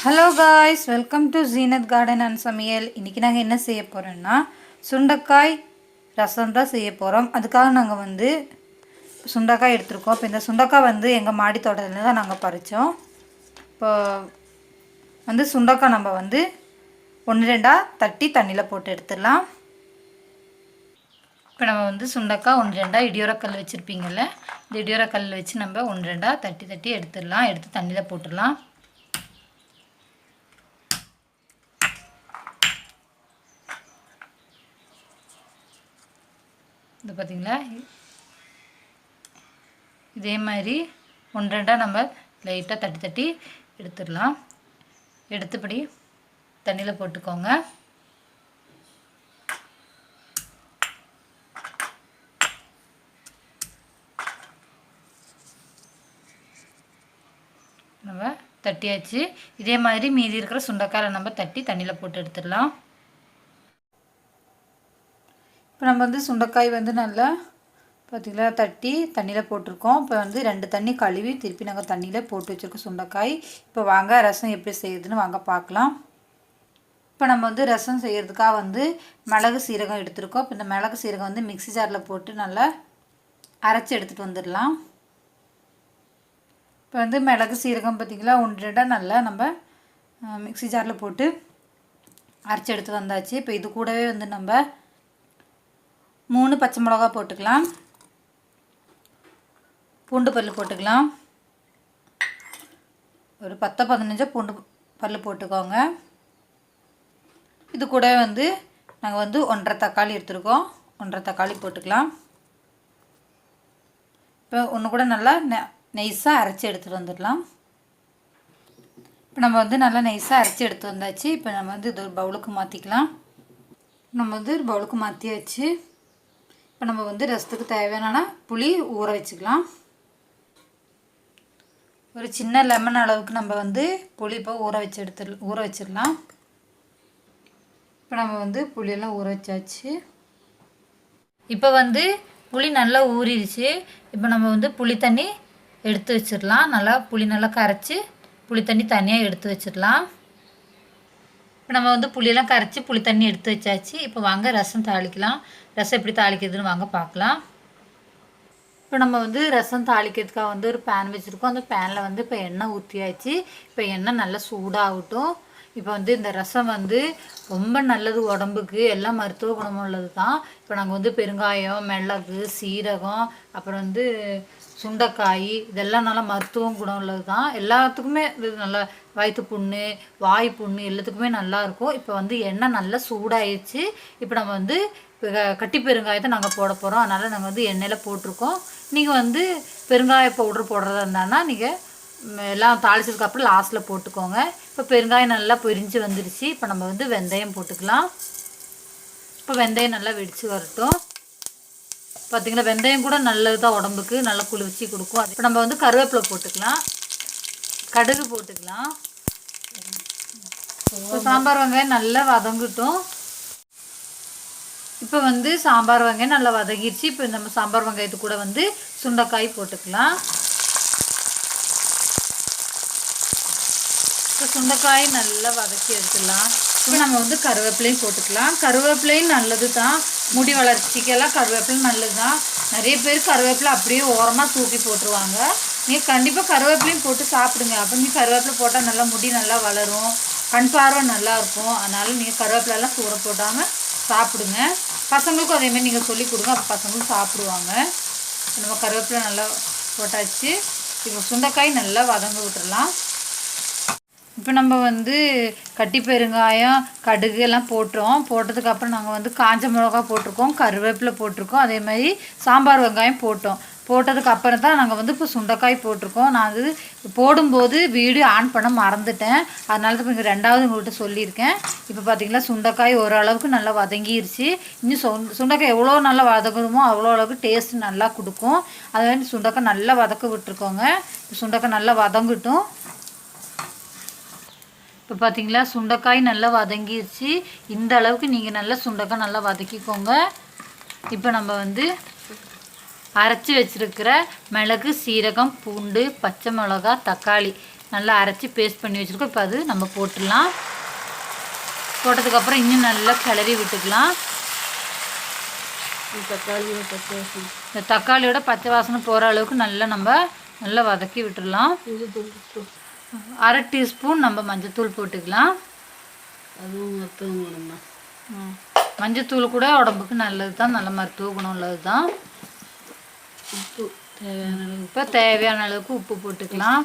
Hello guys, welcome to Zeenat garden and சமையல். இன்றைக்கி நாங்கள் என்ன செய்ய போகிறோன்னா சுண்டைக்காய் ரசம் தான் செய்ய போகிறோம். அதுக்காக நாங்கள் சுண்டைக்காய் எடுத்துருக்கோம். இப்போ இந்த சுண்டைக்காய் எங்கள் மாடி தோட்டத்தில் தான் நாங்கள் பறித்தோம். இப்போ சுண்டைக்காய் நம்ம 1-2 தட்டி தண்ணியில் போட்டு எடுத்துடலாம். இப்போ நம்ம சுண்டைக்காய் 1-2 இடியோரக்கல் வச்சுருப்பீங்கள்ல, இந்த இடியோரக்கல் வச்சு நம்ம 1-2 தட்டி தட்டி எடுத்துடலாம். எடுத்து தண்ணியில் போட்டுடலாம். இது பார்த்திங்களா, இதே மாதிரி 1-2 நம்ம லைட்டாக தட்டி தட்டி எடுத்துடலாம். எடுத்துப்படி தண்ணியில் போட்டுக்கோங்க. நம்ம தட்டியாச்சு. இதே மாதிரி மீதி இருக்கிற சுண்டைக்காயை நம்ம தட்டி தண்ணியில் போட்டு எடுத்துடலாம். இப்போ நம்ம சுண்டைக்காய் நல்லா பார்த்திங்களா தட்டி தண்ணியில் போட்டிருக்கோம். இப்போ 2 தண்ணி கழுவி திருப்பி நாங்கள் தண்ணியில் போட்டு வச்சுருக்கோம் சுண்டைக்காய். இப்போ வாங்க ரசம் எப்படி செய்யுதுன்னு வாங்க பார்க்கலாம். இப்போ நம்ம ரசம் செய்கிறதுக்காக மிளகு சீரகம் எடுத்துருக்கோம். இப்போ இந்த மிளகு சீரகம் மிக்ஸி ஜாரில் போட்டு நல்லா அரைச்சி எடுத்துகிட்டு வந்துடலாம். இப்போ மிளகு சீரகம் பார்த்திங்களா 1-2 நல்லா நம்ம மிக்ஸி ஜாரில் போட்டு அரைச்சி எடுத்து வந்தாச்சு. இப்போ இது கூடவே நம்ம 3 பச்சை மிளகா போட்டுக்கலாம். பூண்டு பல் போட்டுக்கலாம். ஒரு 10-15 பூண்டு பல் போட்டுக்கோங்க. இது கூட நாங்கள் 1.5 தக்காளி எடுத்துருக்கோம். 1.5 தக்காளி போட்டுக்கலாம். இப்போ ஒன்று கூட நல்லா நைஸாக அரைச்சி எடுத்துகிட்டு வந்துடலாம். இப்போ நம்ம நல்லா நைஸாக அரைச்சி எடுத்து வந்தாச்சு. இப்போ நம்ம இது ஒரு பவுலுக்கு மாற்றிக்கலாம். நம்ம ஒரு பவுலுக்கு மாற்றியாச்சு. இப்போ நம்ம ரசத்துக்கு தேவையான புளி ஊற வச்சுக்கலாம். ஒரு சின்ன லெமன் அளவுக்கு நம்ம புளி இப்போ ஊற வச்சிடலாம். இப்போ நம்ம புளியெல்லாம் ஊற வச்சாச்சு. இப்போ புளி நல்லா ஊறிடுச்சு. இப்போ நம்ம புளி தண்ணி எடுத்து வச்சிடலாம். புளி நல்லா கரைச்சி புளி தண்ணி தனியாக எடுத்து வச்சிடலாம். இப்போ நம்ம புளியெல்லாம் கரைச்சி புளி தண்ணி எடுத்து வச்சாச்சு. இப்போ வாங்க ரசம் தாளிக்கலாம். ரசம் எப்படி தாளிக்கிறதுன்னு வாங்க பார்க்கலாம். இப்போ நம்ம ரசம் தாளிக்கிறதுக்காக ஒரு பேன் வச்சுருக்கோம். அந்த பேனில் இப்போ எண்ணெய் ஊற்றியாச்சு. இப்போ எண்ணெய் நல்லா சூடாகட்டும். இப்போ இந்த ரசம் ரொம்ப நல்லது உடம்புக்கு, எல்லாம் மருத்துவ குணமும் உள்ளது தான். இப்போ நாங்கள் பெருங்காயம், மிளகு, சீரகம், அப்புறம் சுண்டைக்காய் இதெல்லாம் நல்லா மருத்துவம் குணம் உள்ளது தான். எல்லாத்துக்குமே இது நல்லா வயிற்று புண்ணு, வாய் புண்ணு எல்லாத்துக்குமே நல்லாயிருக்கும். இப்போ எண்ணெய் நல்லா சூடாயிடுச்சு. இப்போ நம்ம கட்டி பெருங்காயத்தை நாங்கள் போட போகிறோம். அதனால் நாங்கள் எண்ணெயில் போட்டிருக்கோம். நீங்கள் பெருங்காய பவுட்ரு போடுறதா இருந்தாங்கன்னா நீங்கள் எல்லாம் தாளிச்சதுக்கப்புறம் லாஸ்ட்டில் போட்டுக்கோங்க. இப்போ பெருங்காயம் நல்லா பொரிஞ்சு வந்துடுச்சு. இப்போ நம்ம வெந்தயம் போட்டுக்கலாம். இப்போ வெந்தயம் நல்லா வெடித்து வரட்டும். பார்த்திங்கன்னா வெந்தயம் கூட நல்லது தான் உடம்புக்கு, நல்லா குளிர்ச்சி கொடுக்கும். இப்போ நம்ம கருவேப்பிலை போட்டுக்கலாம். கடுகு போட்டுக்கலாம். இப்போ சாம்பார் வெங்காயம் நல்லா வதங்கட்டும். இப்போ சாம்பார் வெங்காயம் நல்லா வதங்கிடுச்சு. இப்போ நம்ம சாம்பார் வெங்காயத்து கூட சுண்டைக்காய் போட்டுக்கலாம். இப்போ சுண்டைக்காய் நல்லா வதக்கி எடுத்துடலாம். இப்போ நம்ம கருவேப்பிலையும் போட்டுக்கலாம். கருவேப்பிலையும் நல்லது தான், முடி வளர்ச்சிக்கெல்லாம் கருவேப்பிலை நல்லது தான். நிறைய பேர் கருவேப்பிலை அப்படியே ஓரமாக தூக்கி போட்டுருவாங்க. நீங்கள் கண்டிப்பாக கருவேப்பிலையும் போட்டு சாப்பிடுங்க. அப்போ நீங்கள் கருவேப்பிலை போட்டால் நல்லா முடி நல்லா வளரும், கண் பார்வை நல்லாயிருக்கும். அதனால் நீங்கள் கருவேப்பிலெல்லாம் தூர போட்டாமல் சாப்பிடுங்க. பசங்களுக்கும் அதேமாதிரி நீங்கள் சொல்லி கொடுங்க, அப்போ பசங்களும் சாப்பிடுவாங்க. நம்ம கருவேப்பிலை நல்லா போட்டாச்சு. இப்போ சுண்டைக்காய் நல்லா வதங்க விட்டுடலாம். இப்போ நம்ம கட்டி பெருங்காயம், கடுகு எல்லாம் போட்டோம். போட்டதுக்கப்புறம் நாங்கள் காஞ்ச மிளகா போட்டிருக்கோம், கருவேப்பிலை போட்டிருக்கோம், அதே மாதிரி சாம்பார் வெங்காயம் போட்டோம். போட்டதுக்கப்புறம் தான் நாங்கள் இப்போ சுண்டைக்காய் போட்டிருக்கோம். நான் போடும்போது வீடியோ ஆன் பண்ண மறந்துட்டேன். அதனால தான் இப்போ 2வது உங்கள்கிட்ட சொல்லியிருக்கேன். இப்போ பார்த்திங்களா சுண்டைக்காய் ஓரளவுக்கு நல்லா வதங்கிருச்சு. இன்னும் சுண்டைக்காய் எவ்வளோ நல்லா வதக்கணுமோ அவ்வளோ அளவுக்கு டேஸ்ட் நல்லா கொடுக்கும். அது வந்து சுண்டைக்காய் நல்லா வதக்க விட்டுருக்கோங்க. சுண்டைக்காய் நல்லா வதங்கட்டும். இப்போ பார்த்திங்களா சுண்டைக்காய் நல்லா வதங்கிருச்சு. இந்த அளவுக்கு நீங்கள் நல்லா சுண்டைக்காய் நல்லா வதக்கிக்கோங்க. இப்போ நம்ம அரைச்சி வச்சுருக்கிற மிளகு, சீரகம், பூண்டு, பச்சை மிளகா, தக்காளி நல்லா அரைச்சி பேஸ்ட் பண்ணி வச்சுருக்கோம். இப்போ அது நம்ம போட்டுடலாம். போட்டதுக்கப்புறம் இன்னும் நல்லா கிளறி விட்டுக்கலாம். இந்த தக்காளியோட பச்சை வாசனை போகிற அளவுக்கு நல்லா வதக்கி விட்டுடலாம். 1/2 டீஸ்பூன் நம்ம மஞ்சத்தூள் போட்டுக்கலாம். மஞ்சத்தூள் கூட உடம்புக்கு நல்லது தான், நல்ல மருத்துவ குணம் உள்ளது தான். உப்பு தேவையான அளவுக்கு, இப்போ தேவையான அளவுக்கு உப்பு போட்டுக்கலாம்.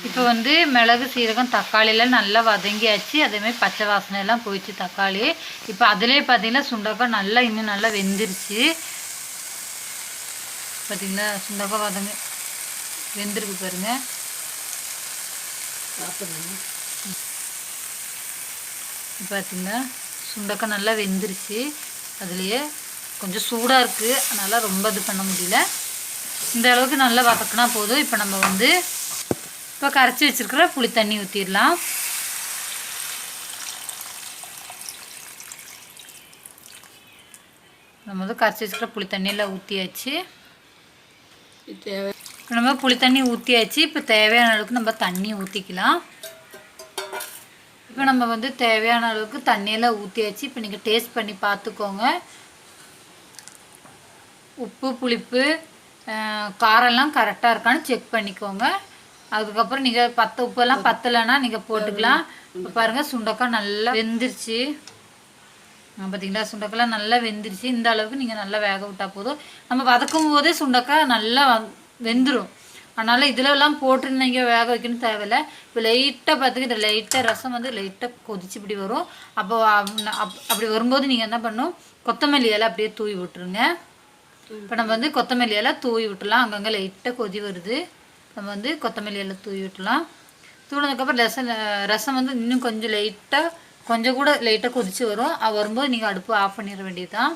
இப்போ வந்து மிளகு சீரகம் தக்காளியெல்லாம் நல்லா வதங்கியாச்சு. அதேமாதிரி பச்சை வாசனை எல்லாம் போயிடுச்சு தக்காளி. இப்போ அதிலே பார்த்தீங்கன்னா சுண்டக்காய் இன்னும் நல்லா வெந்துருச்சு. பார்த்தீங்களா சுண்டக்காய் வெந்திருக்கு பாருங்க. பார்த்தீங்களா சுண்டக்காய் நல்லா வெந்துருச்சு. அதுலேயே கொஞ்சம் சூடாக இருக்குது, அதனால் ரொம்ப இது பண்ண முடியல. இந்த அளவுக்கு நல்லா வதக்கினா போதும். இப்போ நம்ம வந்து இப்போ கரைச்சி வச்சுருக்கிற புளி தண்ணி ஊற்றிடலாம். நம்ம வந்து கரைச்சி வச்சுக்கிற புளி தண்ணியில் ஊற்றியாச்சு. இப்போ நம்ம புளி தண்ணி ஊற்றியாச்சு. இப்போ தேவையான அளவுக்கு நம்ம தண்ணி ஊற்றிக்கலாம். இப்போ நம்ம வந்து தேவையான அளவுக்கு தண்ணியெல்லாம் ஊற்றியாச்சு. இப்போ நீங்கள் டேஸ்ட் பண்ணி பார்த்துக்கோங்க. உப்பு புளிப்பு காரெல்லாம் கரெக்டாக இருக்கான்னு செக் பண்ணிக்கோங்க. அதுக்கப்புறம் நீங்கள் உப்பெல்லாம் பத்தலைன்னா நீங்கள் போட்டுக்கலாம். இப்போ பாருங்கள் சுண்டக்காய் நல்லா வெந்துருச்சு. பார்த்தீங்களா சுண்டக்காய்லாம் நல்லா வெந்துருச்சு. இந்த அளவுக்கு நீங்கள் நல்லா வேக விட்டால் போதும். நம்ம வதக்கும் போதே சுண்டக்காய் நல்லா வெந்துடும். அதனால் இதிலெல்லாம் போட்டு நீங்கள் வேக வைக்கணும் தேவையில்லை. இப்போ லைட்டாக பார்த்துக்கிட்டு லைட்டாக ரசம் வந்து லைட்டாக கொதிச்சு இப்படி வரும். அப்போ அப்படி வரும்போது நீங்கள் என்ன பண்ணணும், கொத்தமல்லி இலை அப்படியே தூவி விட்டுருங்க. இப்போ நம்ம வந்து கொத்தமல்லி இலை தூவி விட்டுலாம். அங்கங்கே லைட்டாக கொதி வருது. நம்ம வந்து கொத்தமல்லி இலை தூவி விட்டுலாம். தூவினதுக்கப்புறம் ரசம் வந்து இன்னும் கொஞ்சம் கூட லைட்டாக கொதிச்சு வரும். வரும்போது நீங்கள் அடுப்பு ஆஃப் பண்ணிட வேண்டியது தான்.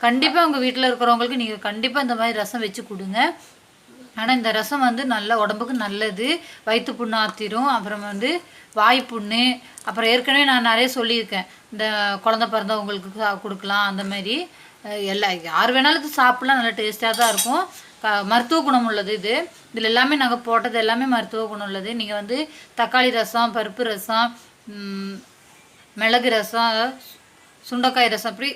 கண்டிப்பாக உங்கள் வீட்டில் இருக்கிறவங்களுக்கு நீங்கள் கண்டிப்பாக இந்த மாதிரி ரசம் வச்சு கொடுங்க. ஆனால் இந்த ரசம் வந்து நல்ல உடம்புக்கு நல்லது. வயிற்று புண்ணு ஆற்றிடும். அப்புறம் வந்து வாய்ப்புண்ணு, அப்புறம் ஏற்கனவே நான் நிறைய சொல்லியிருக்கேன், இந்த குழந்த பிறந்தவங்களுக்கு கொடுக்கலாம். அந்த மாதிரி யார் வேணாலும் சாப்பிட்லாம். நல்லா டேஸ்ட்டாக தான் இருக்கும். மருத்துவ குணம் உள்ளது இதில் எல்லாமே நாங்கள் போட்டது எல்லாமே மருத்துவ குணம் உள்ளது. நீங்கள் வந்து தக்காளி ரசம், பருப்பு ரசம், மிளகு ரசம், சுண்டைக்காய் ரசம், அப்படி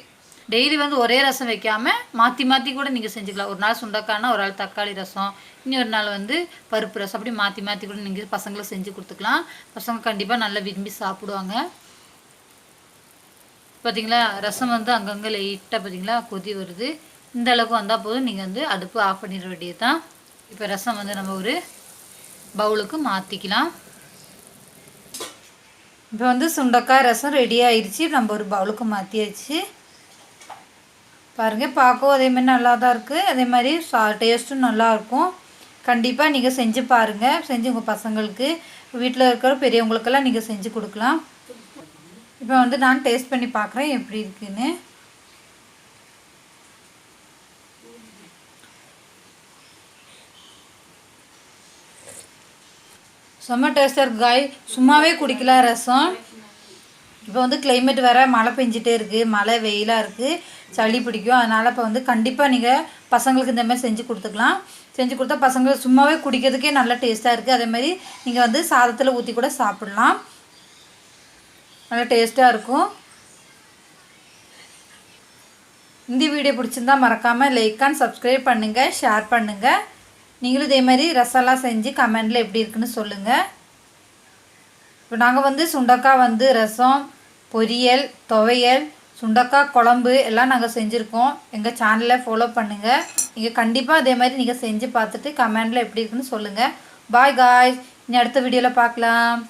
டெய்லி வந்து ஒரே ரசம் வைக்காமல் மாற்றி கூட நீங்கள் செஞ்சுக்கலாம். ஒரு நாள் சுண்டைக்காய்னா ஒரு நாள் தக்காளி ரசம், இன்னொரு நாள் வந்து பருப்பு ரசம், அப்படி மாற்றி கூட நீங்கள் பசங்களுக்கு செஞ்சு கொடுத்துக்கலாம். பசங்க கண்டிப்பாக நல்லா விரும்பி சாப்பிடுவாங்க. பார்த்தீங்களா ரசம் வந்து அங்கங்கே லைட்டாக பார்த்தீங்களா கொதி வருது. இந்த அளவுக்கு வந்தால் போதும். நீங்கள் வந்து அடுப்பு ஆஃப் பண்ணிட வேண்டியது தான். இப்போ ரசம் வந்து நம்ம ஒரு பவுலுக்கு மாற்றிக்கலாம். இப்போ வந்து சுண்டைக்காய் ரசம் ரெடி ஆயிடுச்சு. நம்ம ஒரு பவுலுக்கு மாற்றியாச்சு. பாருங்கள் பார்க்கவும் அதேமாதிரி நல்லா தான் இருக்குது. அதே மாதிரி டேஸ்ட்டும் நல்லாயிருக்கும். கண்டிப்பாக நீங்கள் செஞ்சு பாருங்கள். செஞ்சு உங்கள் பசங்களுக்கு வீட்டில் இருக்கிற பெரியவங்களுக்கெல்லாம் நீங்கள் செஞ்சு கொடுக்கலாம். இப்போ வந்து நான் டேஸ்ட் பண்ணி பார்க்குறேன் எப்படி இருக்குன்னு. செம்ம டேஸ்ட்டாக இருக்குது காய். சும்மாவே குடிக்கலாம் ரசம். இப்போ வந்து கிளைமேட் வேறு மழை பெஞ்சிட்டே இருக்குது. மழை வெயிலாக இருக்குது, சளி பிடிக்கும். அதனால் இப்போ வந்து கண்டிப்பாக நீங்கள் பசங்களுக்கு இந்த மாதிரி செஞ்சு கொடுத்துக்கலாம். செஞ்சு கொடுத்தா பசங்க சும்மாவே குடிக்கிறதுக்கே நல்லா டேஸ்ட்டாக இருக்குது. அதேமாதிரி நீங்கள் வந்து சாதத்தில் ஊற்றி கூட சாப்பிட்லாம். நல்லா டேஸ்ட்டாக இருக்கும். இந்த வீடியோ பிடிச்சிருந்தா மறக்காமல் லைக் அண்ட் சப்ஸ்கிரைப் பண்ணுங்கள், ஷேர் பண்ணுங்கள். நீங்களும் இதேமாதிரி ரசம்லாம் செஞ்சு கமெண்டில் எப்படி இருக்குன்னு சொல்லுங்கள். இப்போ நாங்கள் வந்து சுண்டைக்காய் வந்து ரசம், பொரியல், துவையல், சுண்டைக்காய் குழம்பு எல்லாம் நாங்கள் செஞ்சுருக்கோம். எங்கள் சேனலை ஃபாலோ பண்ணுங்கள். நீங்கள் கண்டிப்பாக அதே மாதிரி நீங்கள் செஞ்சு பார்த்துட்டு கமெண்டில் எப்படி இருக்குன்னு சொல்லுங்கள். Bye guys. இனி அடுத்த வீடியோவில் பார்க்கலாம்.